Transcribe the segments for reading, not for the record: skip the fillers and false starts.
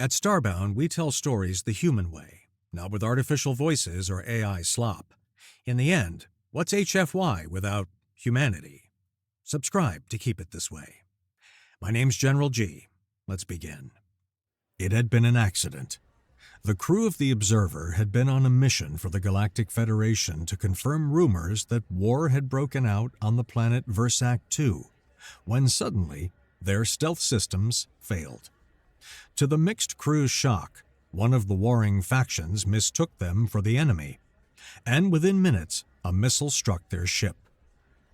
At Starbound, we tell stories the human way, not with artificial voices or AI slop. In the end, what's HFY without humanity? Subscribe to keep it this way. My name's GeneralG. Let's begin. It had been an accident. The crew of the Observer had been on a mission for the Galactic Federation to confirm rumors that war had broken out on the planet Versac II, when suddenly their stealth systems failed. To the mixed crew's shock, one of the warring factions mistook them for the enemy, and within minutes, a missile struck their ship.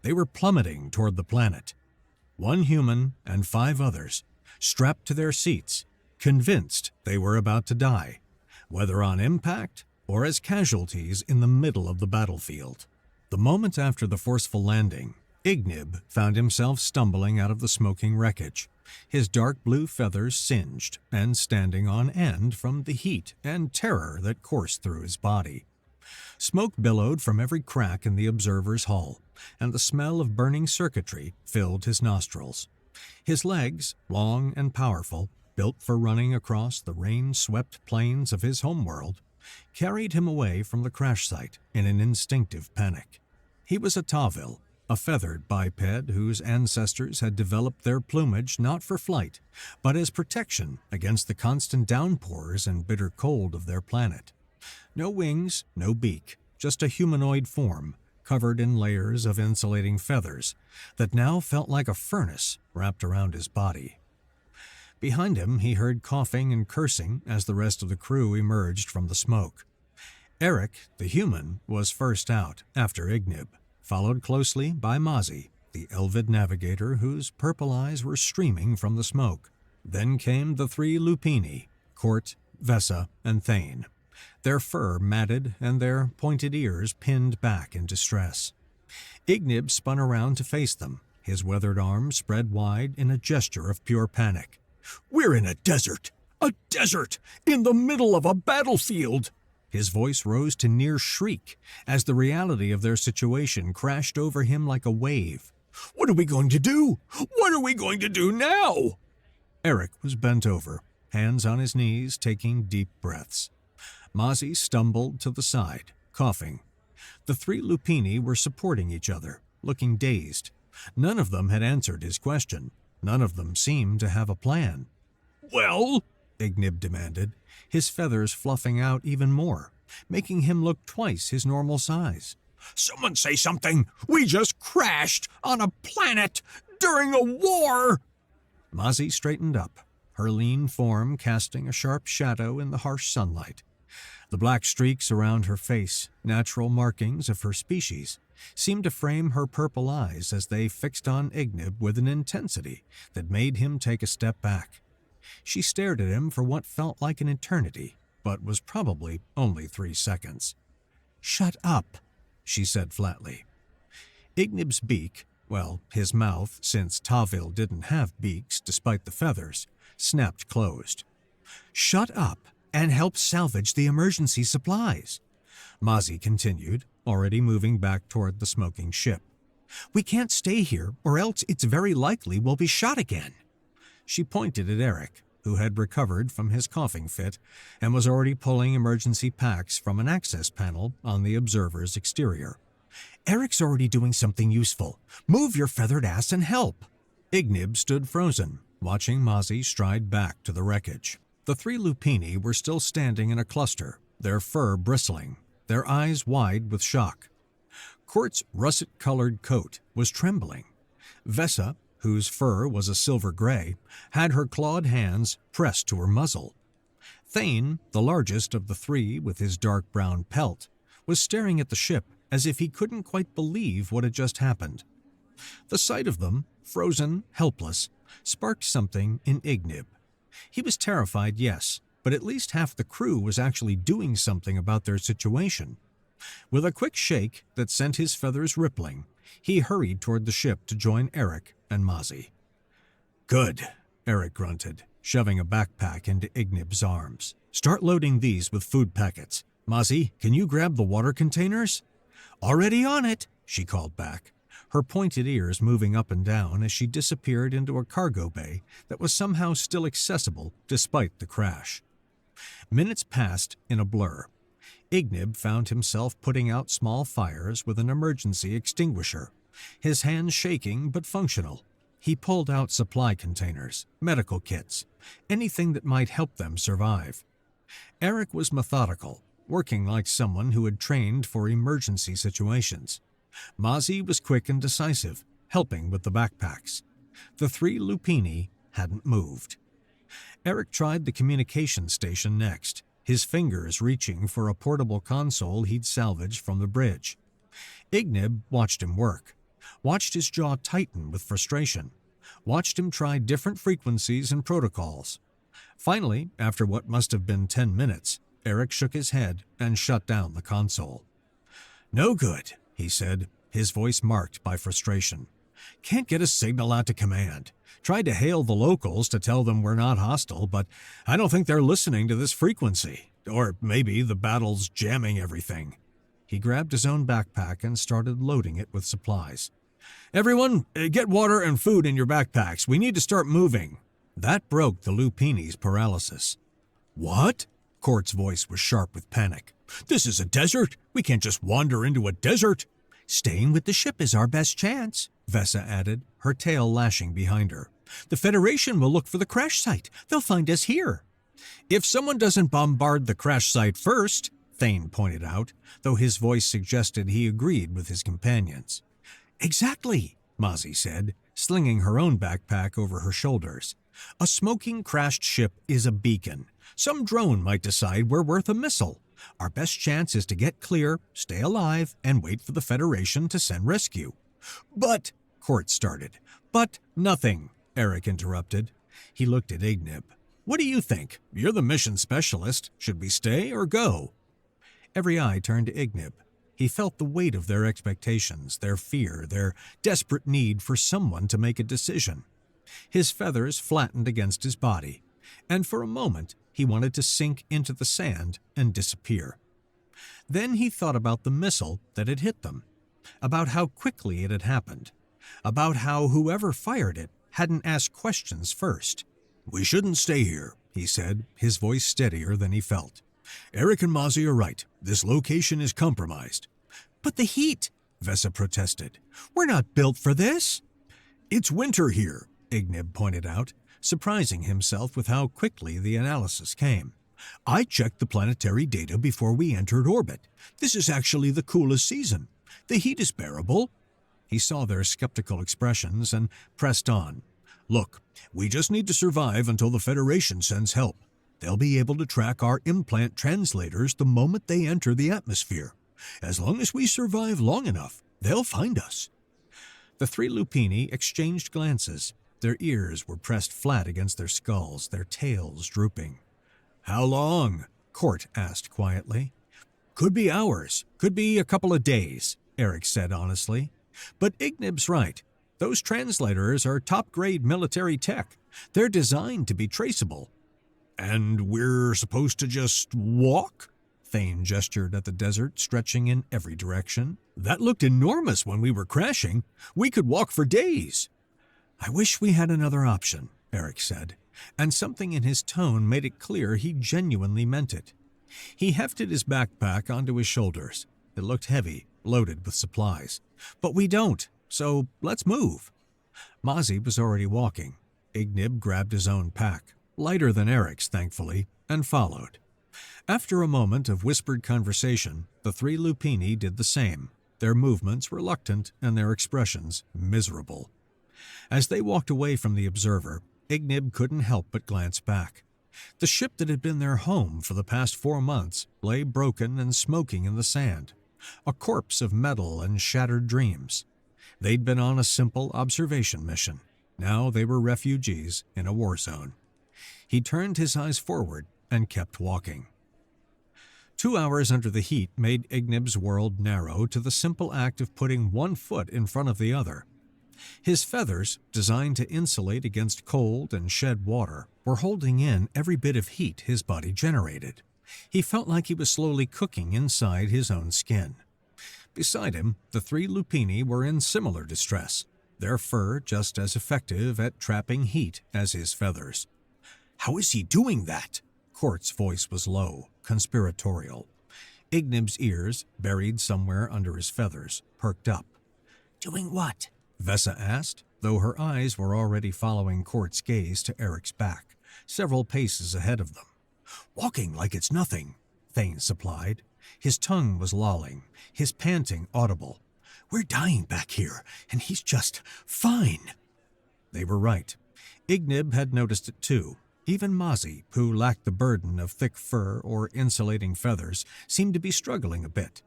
They were plummeting toward the planet. One human and 5 others, strapped to their seats, convinced they were about to die, whether on impact or as casualties in the middle of the battlefield. The moment after the forceful landing, Ignib found himself stumbling out of the smoking wreckage, his dark blue feathers singed and standing on end from the heat and terror that coursed through his body. Smoke billowed from every crack in the Observer's hull, and the smell of burning circuitry filled his nostrils. His legs, long and powerful, built for running across the rain-swept plains of his homeworld, carried him away from the crash site in an instinctive panic. He was a Tawil, a feathered biped whose ancestors had developed their plumage not for flight, but as protection against the constant downpours and bitter cold of their planet. No wings, no beak, just a humanoid form covered in layers of insulating feathers that now felt like a furnace wrapped around his body. Behind him, he heard coughing and cursing as the rest of the crew emerged from the smoke. Eric, the human, was first out after Ignib, followed closely by Mozzie, the Elvid navigator whose purple eyes were streaming from the smoke. Then came the 3 Lupini, Court, Vessa, and Thane, their fur matted and their pointed ears pinned back in distress. Ignib spun around to face them, his weathered arms spread wide in a gesture of pure panic. "We're in a desert! A desert! In the middle of a battlefield!" His voice rose to near shriek as the reality of their situation crashed over him like a wave. "What are we going to do? What are we going to do now?" Eric was bent over, hands on his knees, taking deep breaths. Mozzie stumbled to the side, coughing. The 3 Lupini were supporting each other, looking dazed. None of them had answered his question. None of them seemed to have a plan. "Well?" Ignib demanded, his feathers fluffing out even more, making him look twice his normal size. "Someone say something! We just crashed on a planet during a war!" Mozzie straightened up, her lean form casting a sharp shadow in the harsh sunlight. The black streaks around her face, natural markings of her species, seemed to frame her purple eyes as they fixed on Ignib with an intensity that made him take a step back. She stared at him for what felt like an eternity, but was probably only 3 seconds. "Shut up," she said flatly. Ignib's beak, well, his mouth, since Tawil didn't have beaks despite the feathers, snapped closed. "Shut up and help salvage the emergency supplies," Mozzie continued, already moving back toward the smoking ship. "We can't stay here, or else it's very likely we'll be shot again." She pointed at Eric, who had recovered from his coughing fit and was already pulling emergency packs from an access panel on the Observer's exterior. "Eric's already doing something useful. Move your feathered ass and help." Ignib stood frozen, watching Mozzie stride back to the wreckage. The 3 Lupini were still standing in a cluster, their fur bristling, their eyes wide with shock. Court's russet-colored coat was trembling. Vessa, whose fur was a silver gray, had her clawed hands pressed to her muzzle. Thane, the largest of the 3 with his dark brown pelt, was staring at the ship as if he couldn't quite believe what had just happened. The sight of them, frozen, helpless, sparked something in Ignib. He was terrified, yes, but at least half the crew was actually doing something about their situation. With a quick shake that sent his feathers rippling, he hurried toward the ship to join Eric and Mozzie. "Good," Eric grunted, shoving a backpack into Ignib's arms. "Start loading these with food packets. Mozzie, can you grab the water containers?" "Already on it," she called back. her pointed ears moving up and down as she disappeared into a cargo bay that was somehow still accessible despite the crash. Minutes passed in a blur. Ignib found himself putting out small fires with an emergency extinguisher, his hands shaking but functional. He pulled out supply containers, medical kits, anything that might help them survive. Eric was methodical, working like someone who had trained for emergency situations. Mozzie was quick and decisive, helping with the backpacks. The three Lupini hadn't moved. Eric tried the communication station next, his fingers reaching for a portable console he'd salvaged from the bridge. Ignib watched him work, watched his jaw tighten with frustration, watched him try different frequencies and protocols. Finally, after what must have been 10 minutes, Eric shook his head and shut down the console. "No good," he said, his voice marked by frustration. "Can't get a signal out to command. Tried to hail the locals to tell them we're not hostile, but I don't think they're listening to this frequency. Or maybe the battle's jamming everything." He grabbed his own backpack and started loading it with supplies. "Everyone, get water and food in your backpacks. We need to start moving." That broke the Lupini's paralysis. "What?" Court's voice was sharp with panic. "This is a desert. We can't just wander into a desert." "Staying with the ship is our best chance," Vesa added, her tail lashing behind her. "The Federation will look for the crash site. They'll find us here." "If someone doesn't bombard the crash site first," Thane pointed out, though his voice suggested he agreed with his companions. "Exactly," Mozzie said, slinging her own backpack over her shoulders. "A smoking crashed ship is a beacon. Some drone might decide we're worth a missile. Our best chance is to get clear, stay alive, and wait for the Federation to send rescue." "But," Court started. "But nothing," Eric interrupted. He looked at Ignib. "What do you think? You're the mission specialist. Should we stay or go?" Every eye turned to Ignib. He felt the weight of their expectations, their fear, their desperate need for someone to make a decision. His feathers flattened against his body, and for a moment he wanted to sink into the sand and disappear. Then he thought about the missile that had hit them, about how quickly it had happened, about how whoever fired it hadn't asked questions first. "We shouldn't stay here," he said, his voice steadier than he felt. "Eric and Mozzie are right. This location is compromised." "But the heat," Vesa protested. "We're not built for this." "It's winter here," Ignib pointed out, surprising himself with how quickly the analysis came. "I checked the planetary data before we entered orbit. This is actually the coolest season. The heat is bearable." He saw their skeptical expressions and pressed on. "Look, we just need to survive until the Federation sends help. They'll be able to track our implant translators the moment they enter the atmosphere. As long as we survive long enough, they'll find us." The three Lupini exchanged glances. Their ears were pressed flat against their skulls, their tails drooping. "How long?" Court asked quietly. "Could be hours, could be a couple of days," Eric said honestly. "But Ignib's right. Those translators are top-grade military tech. They're designed to be traceable." "And we're supposed to just walk?" Thane gestured at the desert stretching in every direction. "That looked enormous when we were crashing. We could walk for days." "I wish we had another option," Eric said, and something in his tone made it clear he genuinely meant it. He hefted his backpack onto his shoulders. It looked heavy, loaded with supplies. "But we don't, so let's move." Mozzie was already walking. Ignib grabbed his own pack, lighter than Eric's, thankfully, and followed. After a moment of whispered conversation, the three Lupini did the same, their movements reluctant and their expressions miserable. As they walked away from the observer, Ignib couldn't help but glance back. The ship that had been their home for the past 4 months lay broken and smoking in the sand, a corpse of metal and shattered dreams. They'd been on a simple observation mission. Now they were refugees in a war zone. He turned his eyes forward and kept walking. 2 hours under the heat made Ignib's world narrow to the simple act of putting one foot in front of the other. His feathers, designed to insulate against cold and shed water, were holding in every bit of heat his body generated. He felt like he was slowly cooking inside his own skin. Beside him, the three lupini were in similar distress, their fur just as effective at trapping heat as his feathers. "How is he doing that?" Court's voice was low, conspiratorial. Ignib's ears, buried somewhere under his feathers, perked up. "Doing what?" Vesa asked, though her eyes were already following Court's gaze to Eric's back, several paces ahead of them. "Walking like it's nothing," Thane supplied. His tongue was lolling, his panting audible. "We're dying back here, and he's just fine." They were right. Ignib had noticed it too. Even Mozzie, who lacked the burden of thick fur or insulating feathers, seemed to be struggling a bit.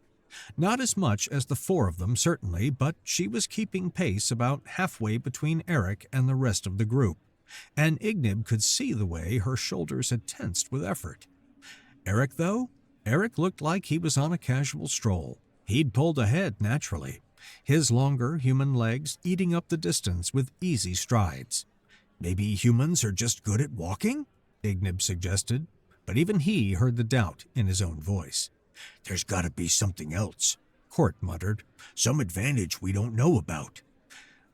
Not as much as the four of them, certainly, but she was keeping pace about halfway between Eric and the rest of the group, and Ignib could see the way her shoulders had tensed with effort. Eric, though? Eric looked like he was on a casual stroll. He'd pulled ahead naturally, his longer human legs eating up the distance with easy strides. "Maybe humans are just good at walking?" Ignib suggested, but even he heard the doubt in his own voice. "There's gotta be something else," Court muttered. "Some advantage we don't know about."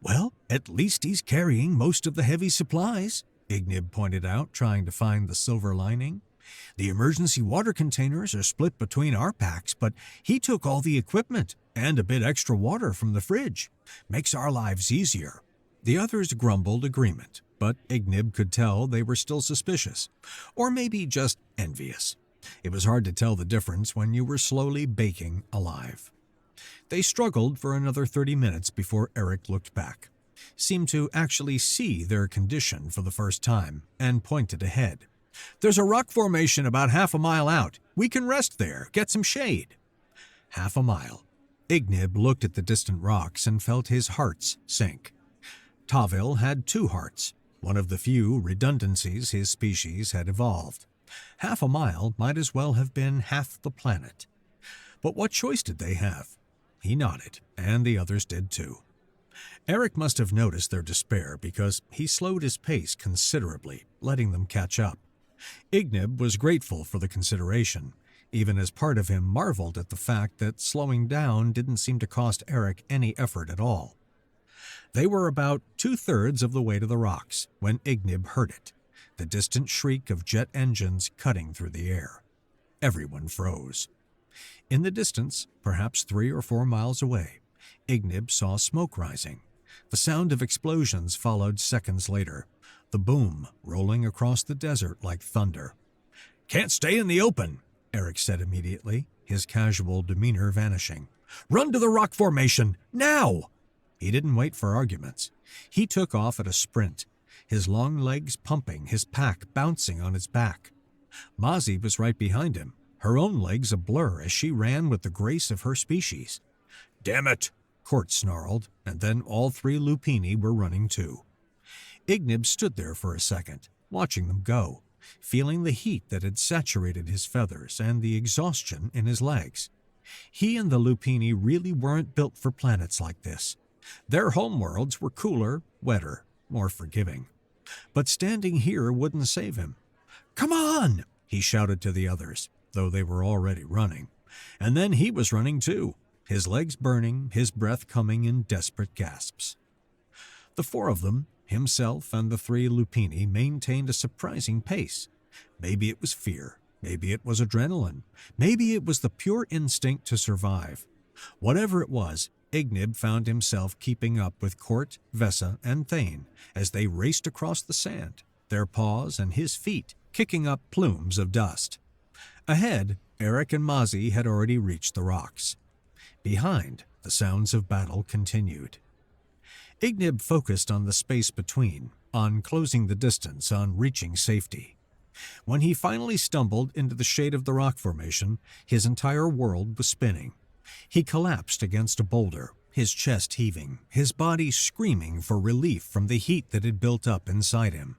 "Well, at least he's carrying most of the heavy supplies," Ignib pointed out, trying to find the silver lining. "The emergency water containers are split between our packs, but he took all the equipment and a bit extra water from the fridge. Makes our lives easier." The others grumbled agreement, but Ignib could tell they were still suspicious, or maybe just envious. It was hard to tell the difference when you were slowly baking alive. They struggled for another 30 minutes before Eric looked back, seemed to actually see their condition for the first time, and pointed ahead. "There's a rock formation about half a mile out. We can rest there, get some shade." Half a mile. Ignib looked at the distant rocks and felt his heart sink. Tavil had two hearts, one of the few redundancies his species had evolved. Half a mile might as well have been half the planet. But what choice did they have? He nodded, and the others did too. Eric must have noticed their despair because he slowed his pace considerably, letting them catch up. Ignib was grateful for the consideration, even as part of him marveled at the fact that slowing down didn't seem to cost Eric any effort at all. They were about 2/3 of the way to the rocks when Ignib heard it, the distant shriek of jet engines cutting through the air. Everyone froze. In the distance, perhaps 3 or 4 miles away, Ignib saw smoke rising. The sound of explosions followed seconds later, the boom rolling across the desert like thunder. "Can't stay in the open," Eric said immediately, his casual demeanor vanishing. "Run to the rock formation, now!" He didn't wait for arguments. He took off at a sprint, his long legs pumping, his pack bouncing on his back. Mozzie was right behind him, her own legs a blur as she ran with the grace of her species. "Damn it!" Court snarled, and then all three lupini were running too. Ignib stood there for a second, watching them go, feeling the heat that had saturated his feathers and the exhaustion in his legs. He and the lupini really weren't built for planets like this. Their homeworlds were cooler, wetter, more forgiving. But standing here wouldn't save him. "Come on!" he shouted to the others, though they were already running. And then he was running too, his legs burning, his breath coming in desperate gasps. The four of them, himself and the three lupini, maintained a surprising pace. Maybe it was fear, maybe it was adrenaline, maybe it was the pure instinct to survive. Whatever it was, Ignib found himself keeping up with Court, Vesa, and Thane as they raced across the sand, their paws and his feet kicking up plumes of dust. Ahead, Eric and Mozzie had already reached the rocks. Behind, the sounds of battle continued. Ignib focused on the space between, on closing the distance, on reaching safety. When he finally stumbled into the shade of the rock formation, his entire world was spinning. He collapsed against a boulder, his chest heaving, his body screaming for relief from the heat that had built up inside him.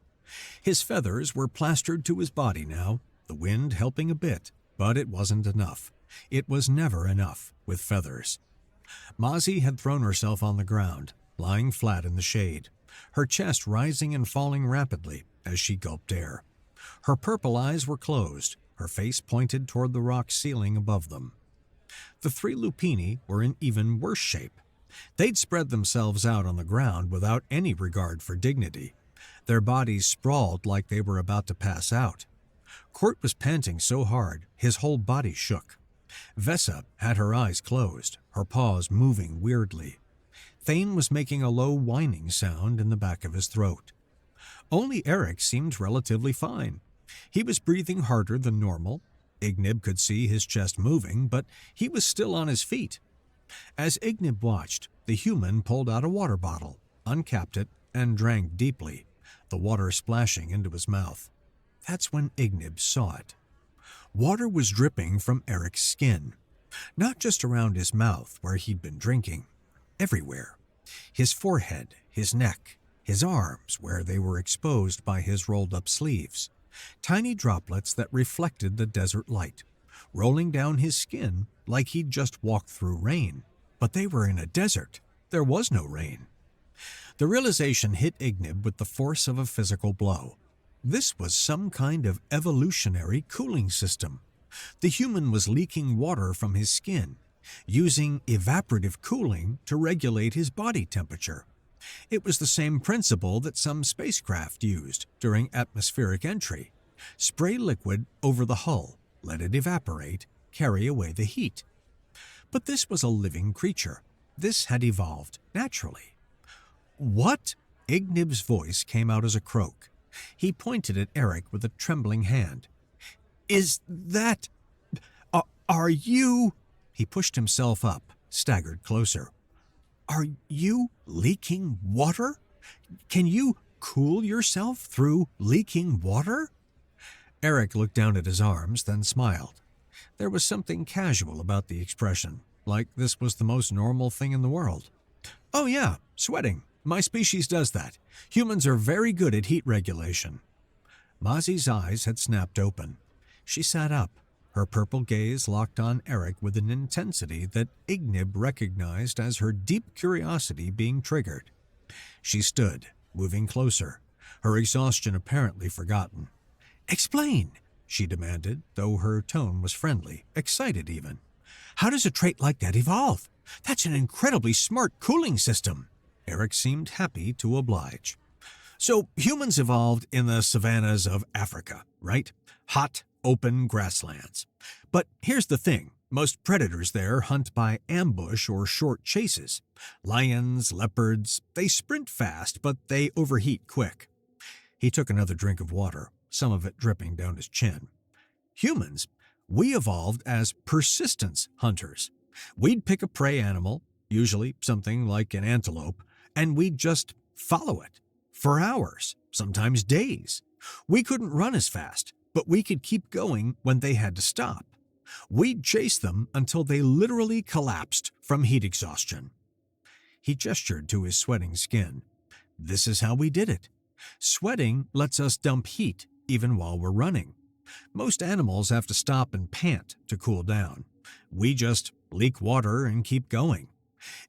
His feathers were plastered to his body now, the wind helping a bit, but it wasn't enough. It was never enough with feathers. Mozzie had thrown herself on the ground, lying flat in the shade, her chest rising and falling rapidly as she gulped air. Her purple eyes were closed, her face pointed toward the rock ceiling above them. The three lupini were in even worse shape. They'd spread themselves out on the ground without any regard for dignity. Their bodies sprawled like they were about to pass out. Court was panting so hard, his whole body shook. Vesa had her eyes closed, her paws moving weirdly. Thane was making a low whining sound in the back of his throat. Only Eric seemed relatively fine. He was breathing harder than normal. Ignib could see his chest moving, but he was still on his feet. As Ignib watched, the human pulled out a water bottle, uncapped it, and drank deeply, the water splashing into his mouth. That's when Ignib saw it. Water was dripping from Eric's skin, not just around his mouth where he'd been drinking, everywhere. His forehead, his neck, his arms where they were exposed by his rolled-up sleeves. Tiny droplets that reflected the desert light, rolling down his skin like he'd just walked through rain. But they were in a desert. There was no rain. The realization hit Ignib with the force of a physical blow. This was some kind of evolutionary cooling system. The human was leaking water from his skin, using evaporative cooling to regulate his body temperature. It was the same principle that some spacecraft used during atmospheric entry. Spray liquid over the hull, let it evaporate, carry away the heat. But this was a living creature. This had evolved naturally. What? Ignib's voice came out as a croak. He pointed at Eric with a trembling hand. Is that... Are you... He pushed himself up, staggered closer. Are you leaking water? Can you cool yourself through leaking water? Eric looked down at his arms, then smiled. There was something casual about the expression, like this was the most normal thing in the world. Oh yeah, sweating. My species does that. Humans are very good at heat regulation. Mazi's eyes had snapped open. She sat up, her purple gaze locked on Eric with an intensity that Ignib recognized as her deep curiosity being triggered. She stood, moving closer, her exhaustion apparently forgotten. Explain, she demanded, though her tone was friendly, excited even. How does a trait like that evolve? That's an incredibly smart cooling system. Eric seemed happy to oblige. So humans evolved in the savannas of Africa, right? Hot, open grasslands. But here's the thing. Most predators there hunt by ambush or short chases. Lions, leopards, they sprint fast, but they overheat quick. He took another drink of water, some of it dripping down his chin. Humans, we evolved as persistence hunters. We'd pick a prey animal, usually something like an antelope, and we'd just follow it for hours, sometimes days. We couldn't run as fast, but we could keep going when they had to stop. We'd chase them until they literally collapsed from heat exhaustion. He gestured to his sweating skin. This is how we did it. Sweating lets us dump heat even while we're running. Most animals have to stop and pant to cool down. We just leak water and keep going.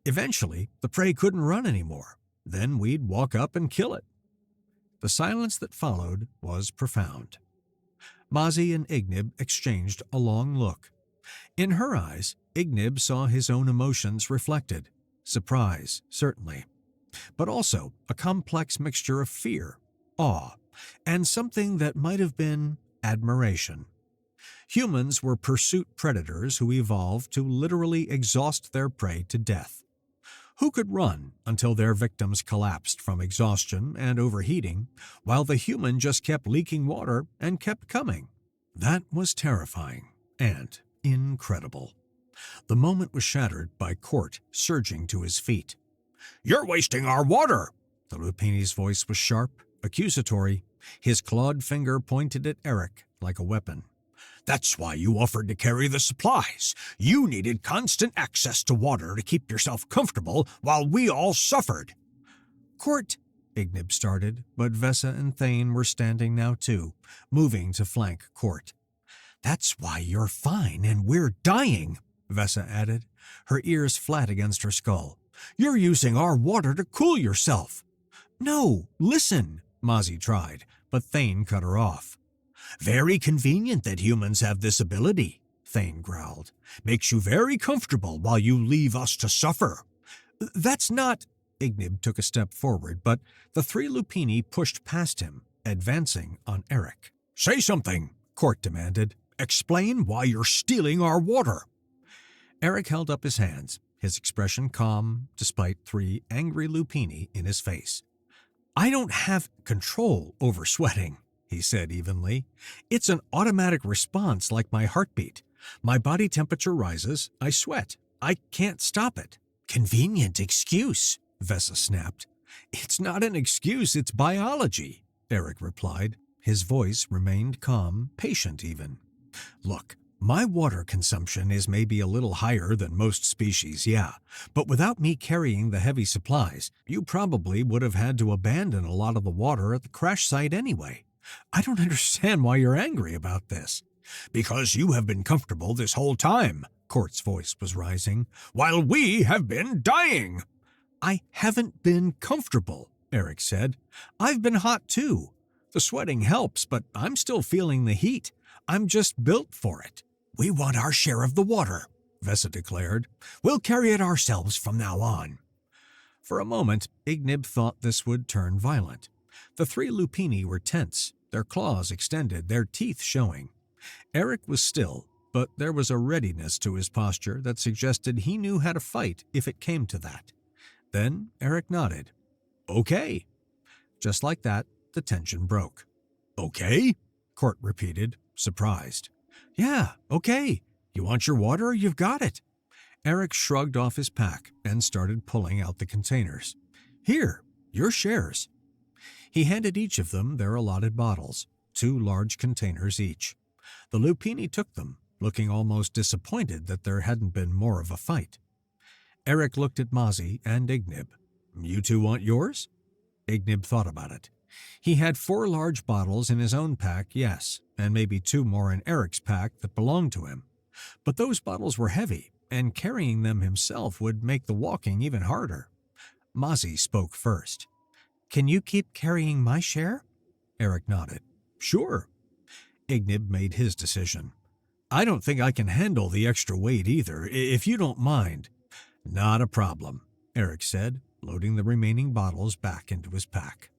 Eventually, the prey couldn't run anymore. Then we'd walk up and kill it. The silence that followed was profound. Mazi and Ignib exchanged a long look. In her eyes, Ignib saw his own emotions reflected. Surprise, certainly. But also a complex mixture of fear, awe, and something that might have been admiration. Humans were pursuit predators who evolved to literally exhaust their prey to death. Who could run until their victims collapsed from exhaustion and overheating, while the human just kept leaking water and kept coming? That was terrifying and incredible. The moment was shattered by Court surging to his feet. "You're wasting our water!" The Lupini's voice was sharp, accusatory. His clawed finger pointed at Eric like a weapon. "That's why you offered to carry the supplies. You needed constant access to water to keep yourself comfortable while we all suffered." "Court," Ignib started, but Vesa and Thane were standing now too, moving to flank Court. "That's why you're fine and we're dying," Vesa added, her ears flat against her skull. "You're using our water to cool yourself." "No, listen," Mazi tried, but Thane cut her off. "Very convenient that humans have this ability," Thane growled. "Makes you very comfortable while you leave us to suffer." "That's not—" Ignib took a step forward, but the three Lupini pushed past him, advancing on Eric. "Say something," Court demanded. "Explain why you're stealing our water." Eric held up his hands, his expression calm despite three angry Lupini in his face. "I don't have control over sweating," he said evenly. "It's an automatic response like my heartbeat. My body temperature rises, I sweat. I can't stop it." "Convenient excuse," Vesa snapped. "It's not an excuse, it's biology," Eric replied. His voice remained calm, patient even. "Look, my water consumption is maybe a little higher than most species, yeah, but without me carrying the heavy supplies, you probably would have had to abandon a lot of the water at the crash site anyway. I don't understand why you're angry about this." "Because you have been comfortable this whole time," Court's voice was rising, "while we have been dying." "I haven't been comfortable," Eric said. "I've been hot too. The sweating helps, but I'm still feeling the heat. I'm just built for it." "We want our share of the water," Vesa declared. "We'll carry it ourselves from now on." For a moment, Ignib thought this would turn violent. The three Lupini were tense, their claws extended, their teeth showing. Eric was still, but there was a readiness to his posture that suggested he knew how to fight if it came to that. Then Eric nodded. "Okay." Just like that, the tension broke. "Okay?" Court repeated, surprised. "Yeah, okay. You want your water? You've got it." Eric shrugged off his pack and started pulling out the containers. "Here, your shares." He handed each of them their allotted bottles, 2 large containers each. The Lupini took them, looking almost disappointed that there hadn't been more of a fight. Eric looked at Mozzie and Ignib. "You two want yours?" Ignib thought about it. He had 4 large bottles in his own pack, yes, and maybe 2 more in Eric's pack that belonged to him. But those bottles were heavy, and carrying them himself would make the walking even harder. Mozzie spoke first. "Can you keep carrying my share?" Eric nodded. "Sure." Ignib made his decision. "I don't think I can handle the extra weight either, if you don't mind." "Not a problem," Eric said, loading the remaining bottles back into his pack.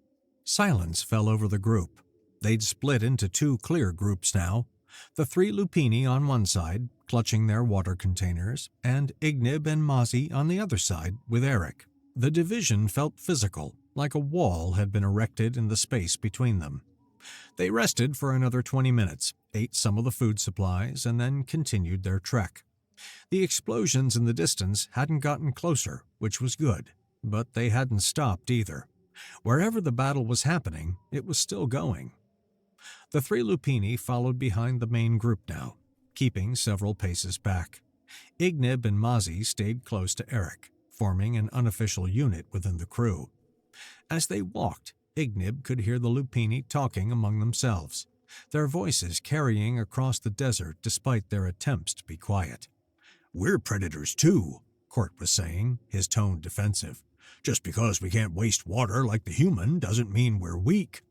Silence fell over the group. They'd split into 2 clear groups now. The 3 Lupini on one side, clutching their water containers, and Ignib and Mozzie on the other side with Eric. The division felt physical, like a wall had been erected in the space between them. They rested for another 20 minutes, ate some of the food supplies, and then continued their trek. The explosions in the distance hadn't gotten closer, which was good, but they hadn't stopped either. Wherever the battle was happening, it was still going. The 3 Lupini followed behind the main group now, keeping several paces back. Ignib and Mozzie stayed close to Eric, forming an unofficial unit within the crew. As they walked, Ignib could hear the Lupini talking among themselves, their voices carrying across the desert despite their attempts to be quiet. "We're predators too," Court was saying, his tone defensive. "Just because we can't waste water like the human doesn't mean we're weak."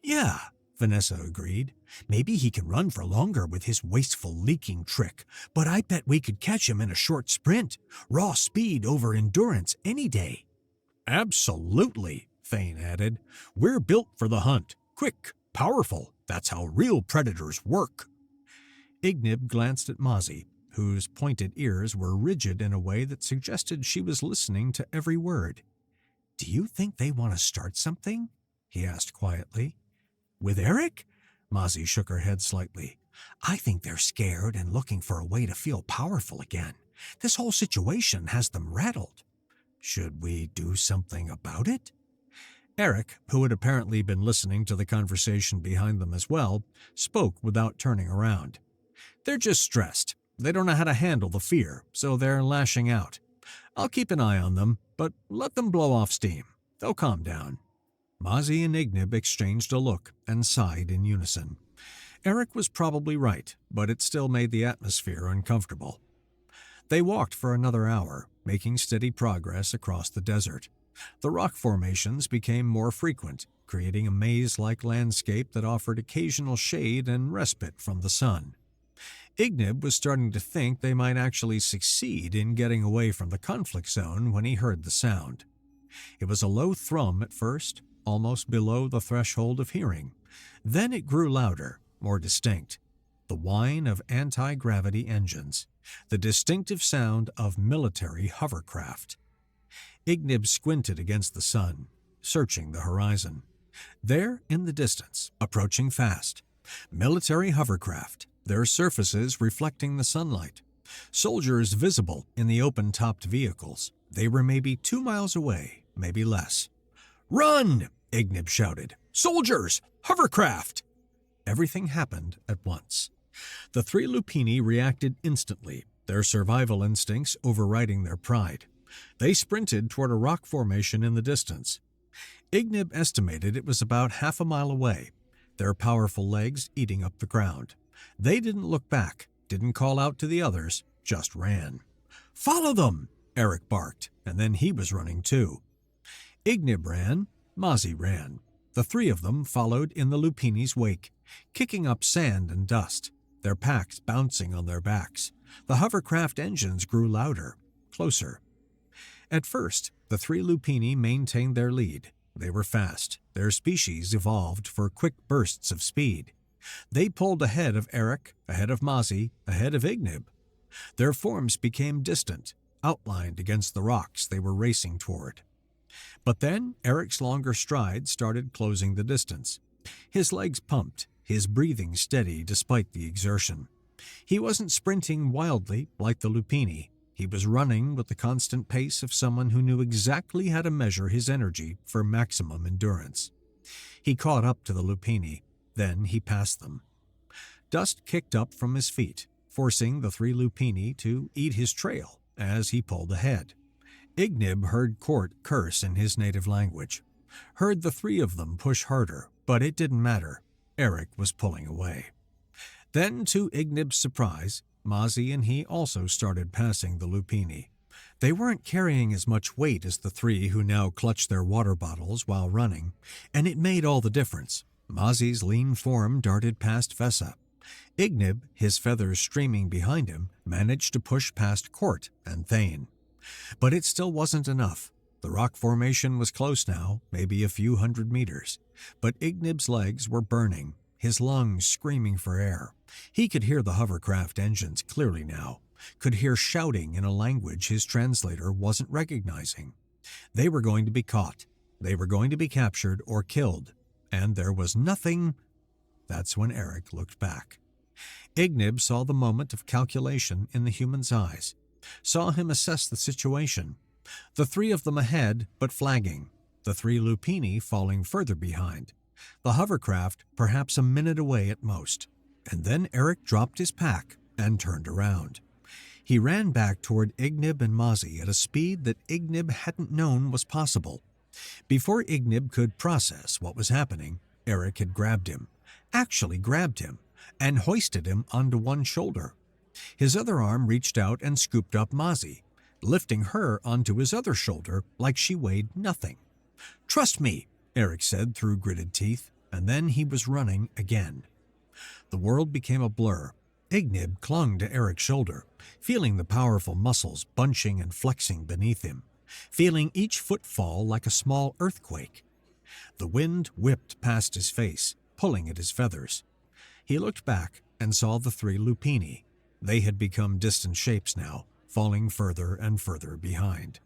"Yeah," Vanessa agreed. "Maybe he can run for longer with his wasteful leaking trick, but I bet we could catch him in a short sprint. Raw speed over endurance any day." "Absolutely," Thane added. "We're built for the hunt. Quick, powerful. That's how real predators work." Ignib glanced at Mozzie, whose pointed ears were rigid in a way that suggested she was listening to every word. "Do you think they want to start something?" he asked quietly. "With Eric?" Mozzie shook her head slightly. "I think they're scared and looking for a way to feel powerful again. This whole situation has them rattled." "Should we do something about it?" Eric, who had apparently been listening to the conversation behind them as well, spoke without turning around. "They're just stressed. They don't know how to handle the fear, so they're lashing out. I'll keep an eye on them, but let them blow off steam. They'll calm down." Mozzie and Ignib exchanged a look and sighed in unison. Eric was probably right, but it still made the atmosphere uncomfortable. They walked for another hour, making steady progress across the desert. The rock formations became more frequent, creating a maze-like landscape that offered occasional shade and respite from the sun. Ignib was starting to think they might actually succeed in getting away from the conflict zone when he heard the sound. It was a low thrum at first, almost below the threshold of hearing. Then it grew louder, more distinct. The whine of anti-gravity engines, the distinctive sound of military hovercraft. Ignib squinted against the sun, searching the horizon. There, in the distance, approaching fast, military hovercraft, their surfaces reflecting the sunlight. Soldiers visible in the open-topped vehicles. They were maybe 2 miles away, maybe less. "Run!" Ignib shouted. "Soldiers! Hovercraft!" Everything happened at once. The 3 Lupini reacted instantly, their survival instincts overriding their pride. They sprinted toward a rock formation in the distance. Ignib estimated it was about half a mile away, their powerful legs eating up the ground. They didn't look back, didn't call out to the others, just ran. "Follow them!" Eric barked, and then he was running too. Ignib ran, Mozzie ran. The 3 of them followed in the Lupini's wake, kicking up sand and dust, their packs bouncing on their backs. The hovercraft engines grew louder, closer. At first, the 3 Lupini maintained their lead. They were fast. Their species evolved for quick bursts of speed. They pulled ahead of Eric, ahead of Mozzie, ahead of Ignib. Their forms became distant, outlined against the rocks they were racing toward. But then Eric's longer stride started closing the distance. His legs pumped, his breathing steady despite the exertion. He wasn't sprinting wildly like the Lupini. He was running with the constant pace of someone who knew exactly how to measure his energy for maximum endurance. He caught up to the Lupini, then he passed them. Dust kicked up from his feet, forcing the 3 Lupini to eat his trail as he pulled ahead. Ignib heard Court curse in his native language, heard the 3 of them push harder, but it didn't matter. Eric was pulling away. Then, to Ignib's surprise, Mozzie and he also started passing the Lupini. They weren't carrying as much weight as the 3 who now clutched their water bottles while running, and it made all the difference. Mozzie's lean form darted past Vesa. Ignib, his feathers streaming behind him, managed to push past Court and Thane. But it still wasn't enough. The rock formation was close now, maybe a few hundred meters. But Ignib's legs were burning, his lungs screaming for air. He could hear the hovercraft engines clearly now, could hear shouting in a language his translator wasn't recognizing. They were going to be caught. They were going to be captured or killed. And there was nothing. That's when Eric looked back. Ignib saw the moment of calculation in the human's eyes, saw him assess the situation. The 3 of them ahead, but flagging. The 3 Lupini falling further behind. The hovercraft perhaps a minute away at most. And then Eric dropped his pack and turned around. He ran back toward Ignib and Mozzie at a speed that Ignib hadn't known was possible. Before Ignib could process what was happening, Eric had grabbed him, actually grabbed him, and hoisted him onto one shoulder. His other arm reached out and scooped up Mozzie, lifting her onto his other shoulder like she weighed nothing. "Trust me," Eric said through gritted teeth, and then he was running again. The world became a blur. Ignib clung to Eric's shoulder, feeling the powerful muscles bunching and flexing beneath him, feeling each footfall like a small earthquake. The wind whipped past his face, pulling at his feathers. He looked back and saw the 3 Lupini. They had become distant shapes now, falling further and further behind.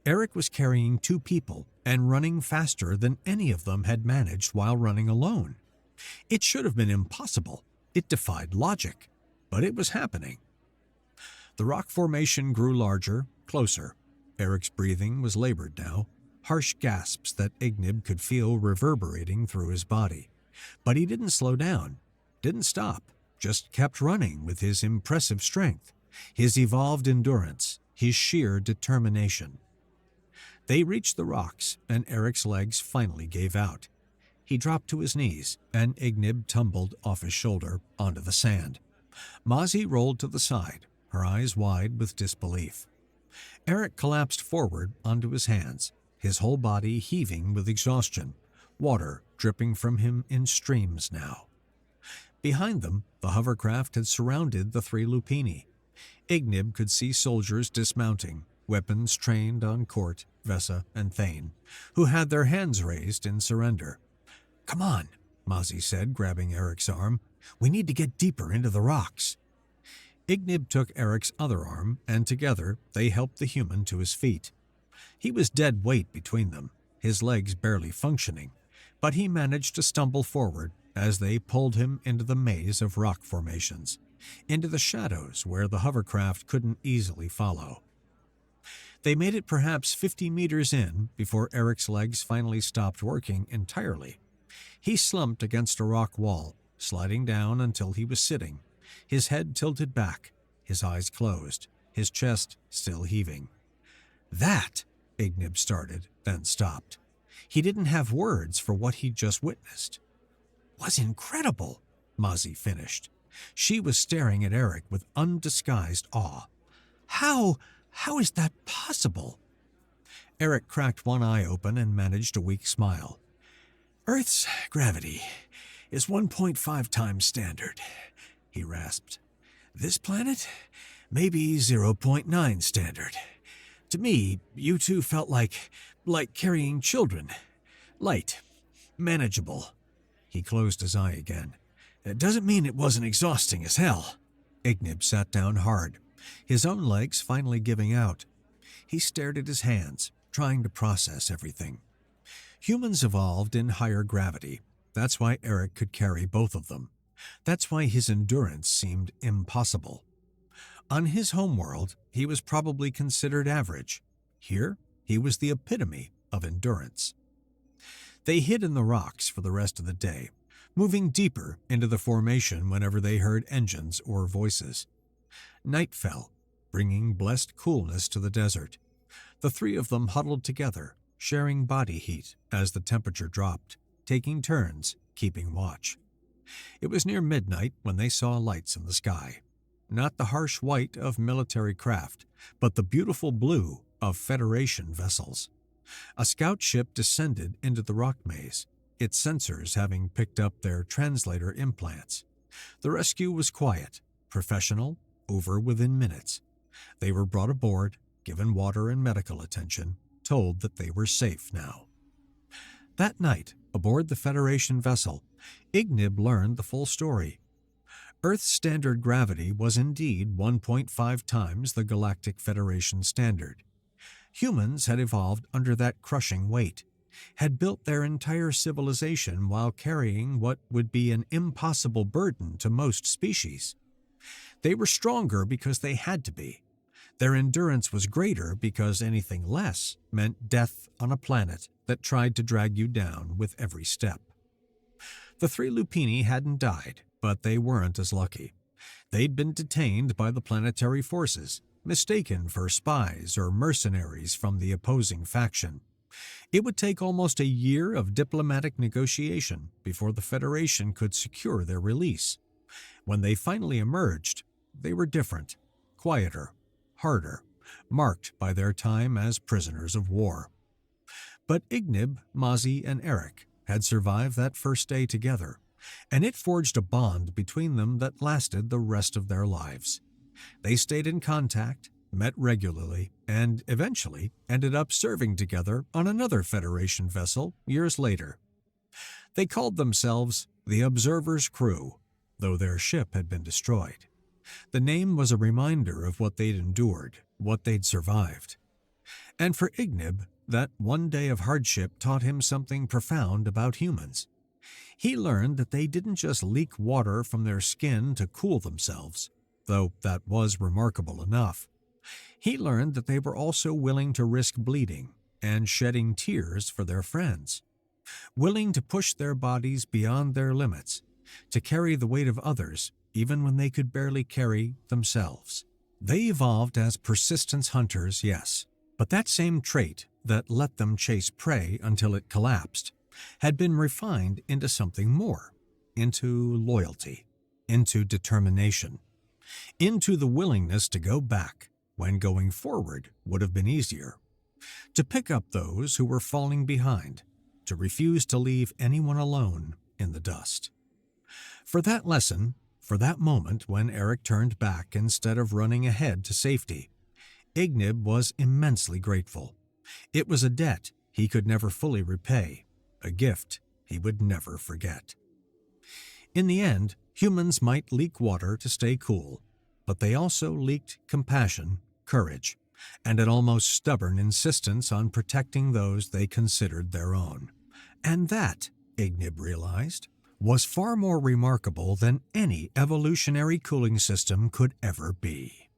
Eric was carrying 2 people and running faster than any of them had managed while running alone. It should have been impossible. It defied logic, but it was happening. The rock formation grew larger, closer. Eric's breathing was labored now, harsh gasps that Ignib could feel reverberating through his body. But he didn't slow down, didn't stop, just kept running with his impressive strength, his evolved endurance, his sheer determination. They reached the rocks, and Eric's legs finally gave out. He dropped to his knees, and Ignib tumbled off his shoulder onto the sand. Mozzie rolled to the side, her eyes wide with disbelief. Eric collapsed forward onto his hands, his whole body heaving with exhaustion, water dripping from him in streams now. Behind them, the hovercraft had surrounded the three Lupini. Ignib could see soldiers dismounting, weapons trained on Court, Vesa, and Thane, who had their hands raised in surrender. "Come on," Mozzie said, grabbing Eric's arm. "We need to get deeper into the rocks." Ignib took Eric's other arm, and together they helped the human to his feet. He was dead weight between them, his legs barely functioning, but he managed to stumble forward as they pulled him into the maze of rock formations, into the shadows where the hovercraft couldn't easily follow. They made it perhaps 50 meters in before Eric's legs finally stopped working entirely. He slumped against a rock wall, sliding down until he was sitting, his head tilted back, his eyes closed, his chest still heaving. "That," Ignib started, then stopped. He didn't have words for what he'd just witnessed. "Was incredible," Mozzie finished. She was staring at Eric with undisguised awe. How is that possible?" Eric cracked one eye open and managed a weak smile. "Earth's gravity is 1.5 times standard," he rasped. "This planet, maybe 0.9 standard. To me, you two felt like carrying children. Light, manageable." He closed his eye again. "It doesn't mean it wasn't exhausting as hell." Ignib sat down hard, his own legs finally giving out. He stared at his hands, trying to process everything. Humans evolved in higher gravity. That's why Eric could carry both of them. That's why his endurance seemed impossible. On his homeworld, he was probably considered average. Here, he was the epitome of endurance. They hid in the rocks for the rest of the day, moving deeper into the formation whenever they heard engines or voices. Night fell, bringing blessed coolness to the desert. The three of them huddled together, sharing body heat as the temperature dropped, taking turns keeping watch. It was near midnight when they saw lights in the sky. Not the harsh white of military craft, but the beautiful blue of Federation vessels. A scout ship descended into the rock maze, its sensors having picked up their translator implants. The rescue was quiet, professional, over within minutes. They were brought aboard, given water and medical attention, told that they were safe now. That night, aboard the Federation vessel, Ignib learned the full story. Earth's standard gravity was indeed 1.5 times the Galactic Federation standard. Humans had evolved under that crushing weight, had built their entire civilization while carrying what would be an impossible burden to most species. They were stronger because they had to be. Their endurance was greater because anything less meant death on a planet that tried to drag you down with every step. The three Lupini hadn't died, but they weren't as lucky. They'd been detained by the planetary forces, mistaken for spies or mercenaries from the opposing faction. It would take almost a year of diplomatic negotiation before the Federation could secure their release. When they finally emerged, they were different, quieter, harder, marked by their time as prisoners of war. But Ignib, Mozzie, and Eric had survived that first day together, and it forged a bond between them that lasted the rest of their lives. They stayed in contact, met regularly, and eventually ended up serving together on another Federation vessel years later. They called themselves the Observer's Crew, though their ship had been destroyed. The name was a reminder of what they'd endured, what they'd survived. And for Ignib, that one day of hardship taught him something profound about humans. He learned that they didn't just leak water from their skin to cool themselves, though that was remarkable enough. He learned that they were also willing to risk bleeding and shedding tears for their friends, willing to push their bodies beyond their limits, to carry the weight of others even when they could barely carry themselves. They evolved as persistence hunters, yes, but that same trait that let them chase prey until it collapsed had been refined into something more, into loyalty, into determination, into the willingness to go back when going forward would have been easier, to pick up those who were falling behind, to refuse to leave anyone alone in the dust. For that lesson, for that moment when Eric turned back instead of running ahead to safety, Ignib was immensely grateful. It was a debt he could never fully repay, a gift he would never forget. In the end, humans might leak water to stay cool, but they also leaked compassion, courage, and an almost stubborn insistence on protecting those they considered their own. And that, Ignib realized, was far more remarkable than any evolutionary cooling system could ever be.